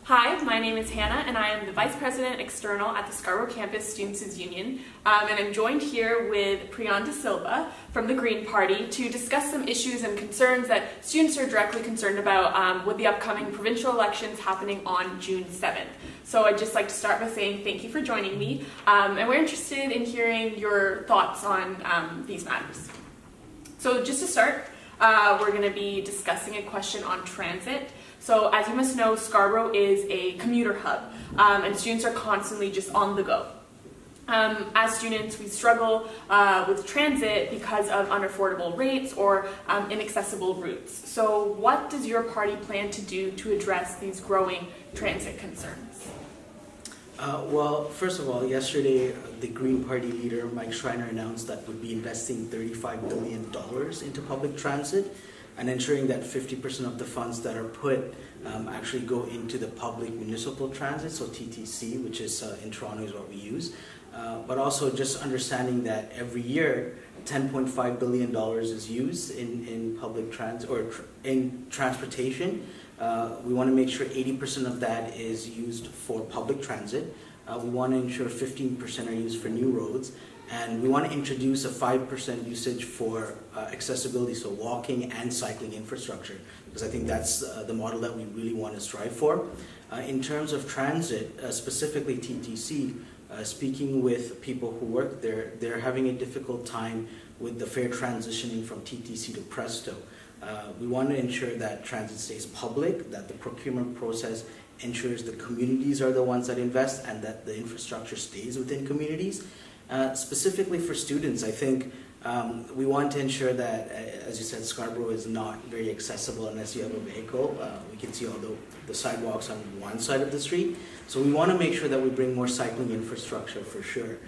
Hi, my name is Hannah and I am the Vice President External at the Scarborough Campus Students' Union, and I'm joined here with Priyan Silva from the Green Party to discuss some issues and concerns that students are directly concerned about with the upcoming provincial elections happening on June 7th. So I'd just like to start by saying thank you for joining me, and we're interested in hearing your thoughts on these matters. So just to start, we're going to be discussing a question on transit. So as you must know, Scarborough is a commuter hub, and students are constantly just on the go. As students, we struggle with transit because of unaffordable rates or inaccessible routes. So what does your party plan to do to address these growing transit concerns? Well, first of all, yesterday the Green Party leader, Mike Schreiner, announced that would be investing $35 billion into public transit and ensuring that 50% of the funds that are put actually go into the public municipal transit, so TTC, which is in Toronto is what we use. But also just understanding that every year $10.5 billion is used in public transit or in transportation. We want to make sure 80% of that is used for public transit. We want to ensure 15% are used for new roads. And we want to introduce a 5% usage for accessibility, so walking and cycling infrastructure, because I think that's the model that we really want to strive for. In terms of transit, specifically TTC, speaking with people who work there, they're having a difficult time with the fare transitioning from TTC to Presto. We want to ensure that transit stays public, that the procurement process ensures the communities are the ones that invest and that the infrastructure stays within communities. Specifically for students, I think we want to ensure that, as you said, Scarborough is not very accessible unless you have a vehicle. We can see all the sidewalks on one side of the street. So we want to make sure that we bring more cycling infrastructure for sure.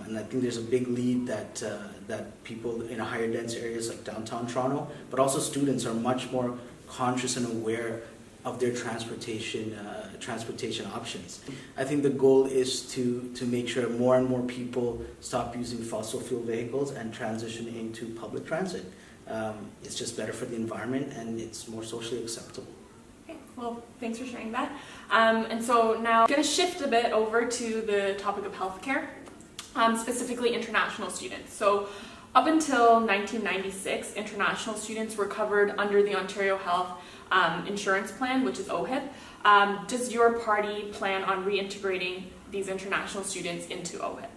And I think there's a big lead that people in higher dense areas like downtown Toronto, but also students are much more conscious and aware of their transportation options. I think the goal is to make sure more and more people stop using fossil fuel vehicles and transition into public transit. It's just better for the environment and it's more socially acceptable. Okay, well, thanks for sharing that. And so now I'm going to shift a bit over to the topic of healthcare, specifically international students. So up until 1996, international students were covered under the Ontario Health Insurance Plan, which is OHIP. Does your party plan on reintegrating these international students into OHIP?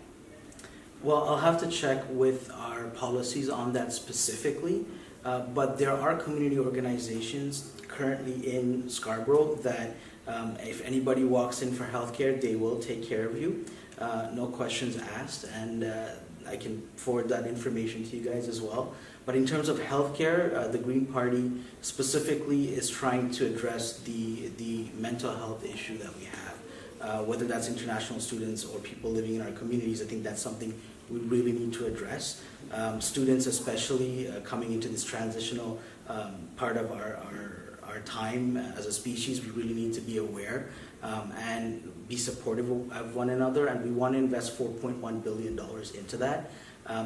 Well, I'll have to check with our policies on that specifically, but there are community organizations currently in Scarborough that if anybody walks in for healthcare, they will take care of you, no questions asked, and I can forward that information to you guys as well. But in terms of healthcare, the Green Party specifically is trying to address the mental health issue that we have. Whether that's international students or people living in our communities, I think that's something we really need to address. Students especially coming into this transitional part of our time as a species, we really need to be aware and be supportive of one another, and we want to invest $4.1 billion into that.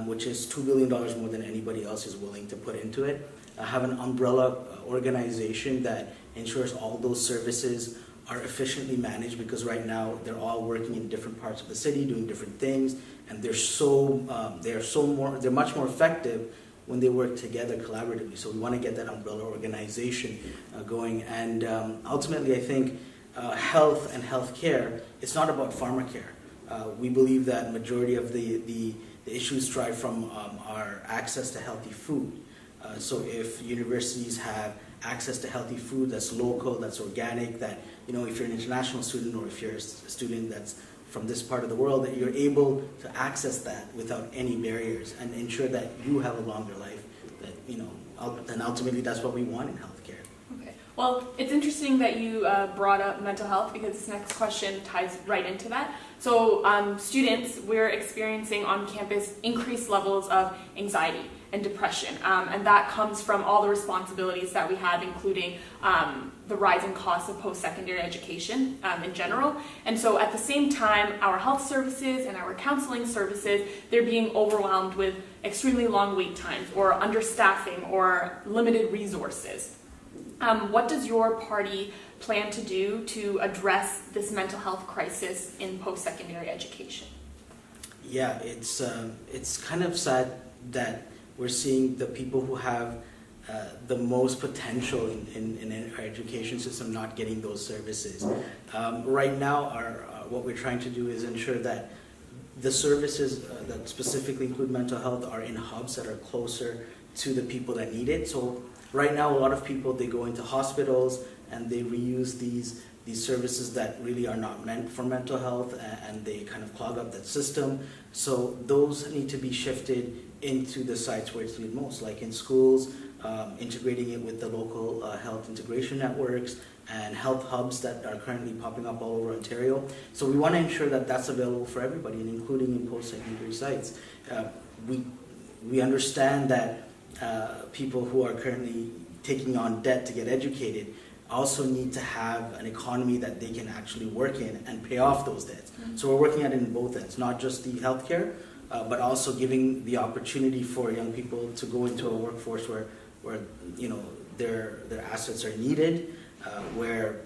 Which is $2 billion more than anybody else is willing to put into it. Have an umbrella organization that ensures all those services are efficiently managed, because right now they're all working in different parts of the city doing different things, and they're much more effective when they work together collaboratively. So we want to get that umbrella organization going, and ultimately I think health and healthcare, it's not about pharmacare. We believe that majority of the issues drive from our access to healthy food. So if universities have access to healthy food that's local, that's organic, that, you know, if you're an international student or if you're a student that's from this part of the world, that you're able to access that without any barriers and ensure that you have a longer life, that, you know, and ultimately that's what we want in healthcare. Okay. Well, it's interesting that you brought up mental health, because this next question ties right into that. So students, we're experiencing on campus increased levels of anxiety and depression, and that comes from all the responsibilities that we have, including the rising costs of post-secondary education in general. And so at the same time, our health services and our counseling services, they're being overwhelmed with extremely long wait times or understaffing or limited resources. What does your party plan to do to address this mental health crisis in post-secondary education? Yeah, it's kind of sad that we're seeing the people who have the most potential in our education system not getting those services. Right now, what we're trying to do is ensure that the services that specifically include mental health are in hubs that are closer to the people that need it. So right now, a lot of people, they go into hospitals and they reuse these services that really are not meant for mental health, and they kind of clog up that system. So those need to be shifted into the sites where it's needed most, like in schools, integrating it with the local health integration networks and health hubs that are currently popping up all over Ontario. So we want to ensure that that's available for everybody, and including in post-secondary sites. We understand that people who are currently taking on debt to get educated also need to have an economy that they can actually work in and pay off those debts. So we're working at it in both ends, not just the healthcare, but also giving the opportunity for young people to go into a workforce where their assets are needed, where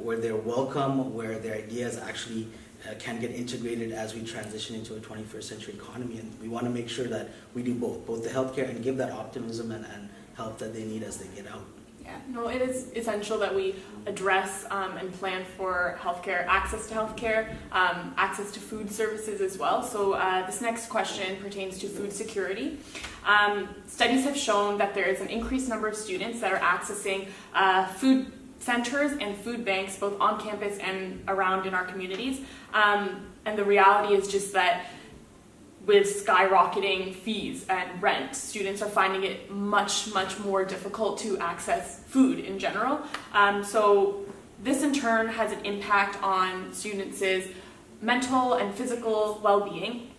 they're welcome, where their ideas actually can get integrated as we transition into a 21st century economy. And we want to make sure that we do both the healthcare and give that optimism and help that they need as they get out. Yeah, no, it is essential that we address and plan for healthcare, access to healthcare, access to food services as well. So this next question pertains to food security. Studies have shown that there is an increased number of students that are accessing food centers and food banks both on campus and around in our communities. And the reality is just that with skyrocketing fees and rent, students are finding it much, much more difficult to access food in general. So this in turn has an impact on students' mental and physical well-being.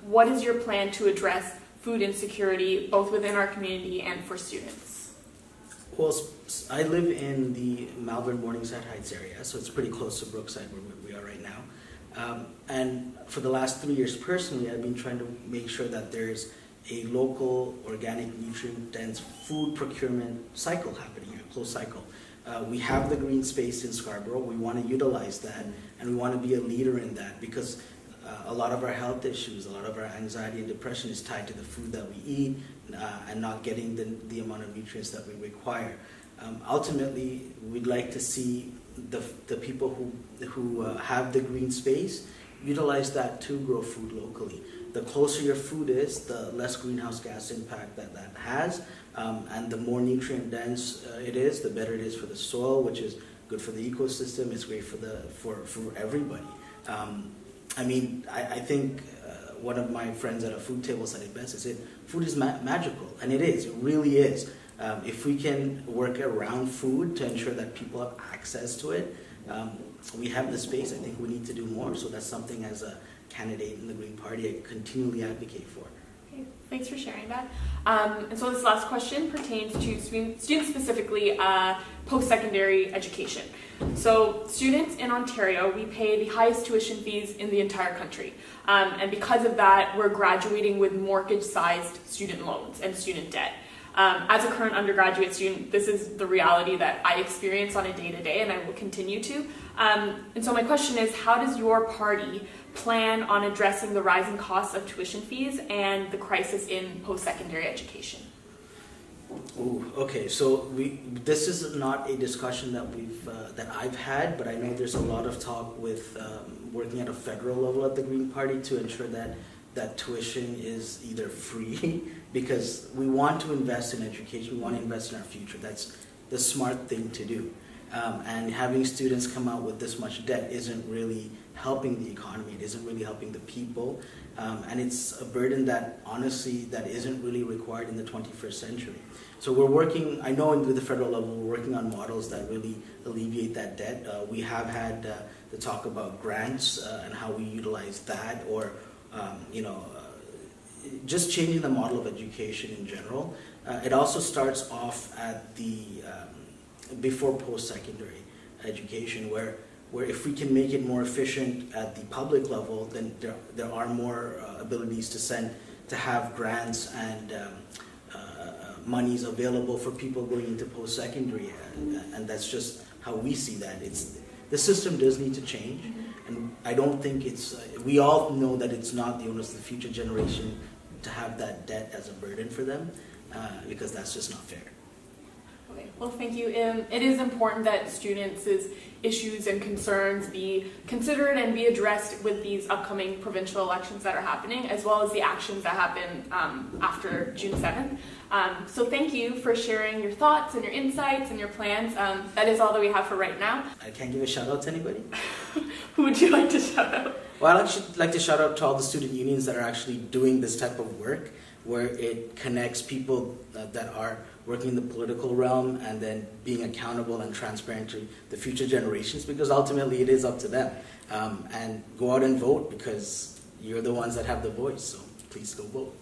What is your plan to address food insecurity both within our community and for students? Well, I live in the Malvern-Morningside Heights area, so it's pretty close to Brookside where we are right now. And for the last 3 years personally, I've been trying to make sure that there's a local, organic, nutrient-dense food procurement cycle happening here, a closed cycle. We have the green space in Scarborough. We want to utilize that, and we want to be a leader in that, because a lot of our health issues, a lot of our anxiety and depression is tied to the food that we eat and not getting the amount of nutrients that we require. Ultimately, we'd like to see the people who have the green space utilize that to grow food locally. The closer your food is, the less greenhouse gas impact that has, and the more nutrient dense it is, the better it is for the soil, which is good for the ecosystem. It's great for everybody. I think one of my friends at a food table said it best. He said, food is magical, and it is. It really is. If we can work around food to ensure that people have access to it, we have the space. I think we need to do more. So that's something as a candidate in the Green Party I continually advocate for. Okay, thanks for sharing that. And so this last question pertains to students specifically, post-secondary education. So students in Ontario, we pay the highest tuition fees in the entire country. And because of that, we're graduating with mortgage-sized student loans and student debt. As a current undergraduate student, this is the reality that I experience on a day-to-day, and I will continue to. And so my question is, how does your party plan on addressing the rising costs of tuition fees and the crisis in post-secondary education? Ooh, okay, so this is not a discussion that that I've had, but I know there's a lot of talk with working at a federal level at the Green Party to ensure that tuition is either free, because we want to invest in education, we want to invest in our future. That's the smart thing to do. And having students come out with this much debt isn't really helping the economy, it isn't really helping the people, and it's a burden that honestly that isn't really required in the 21st century. So we're working, I know with the federal level, we're working on models that really alleviate that debt. We have had the talk about grants and how we utilize that, or just changing the model of education in general. It also starts off at the before post-secondary education, where if we can make it more efficient at the public level, then there are more abilities to have grants and monies available for people going into post-secondary, and that's just how we see that. The system does need to change, and I don't think we all know that it's not the onus of the future generation to have that debt as a burden for them, because that's just not fair. Okay. Well, thank you. It is important that students' issues and concerns be considered and be addressed with these upcoming provincial elections that are happening, as well as the actions that happen after June 7th. So thank you for sharing your thoughts and your insights and your plans. That is all that we have for right now. I can't give a shout out to anybody. Who would you like to shout out? Well, I'd actually like to shout out to all the student unions that are actually doing this type of work, where it connects people that are working in the political realm and then being accountable and transparent to the future generations, because ultimately it is up to them. And go out and vote, because you're the ones that have the voice, so please go vote.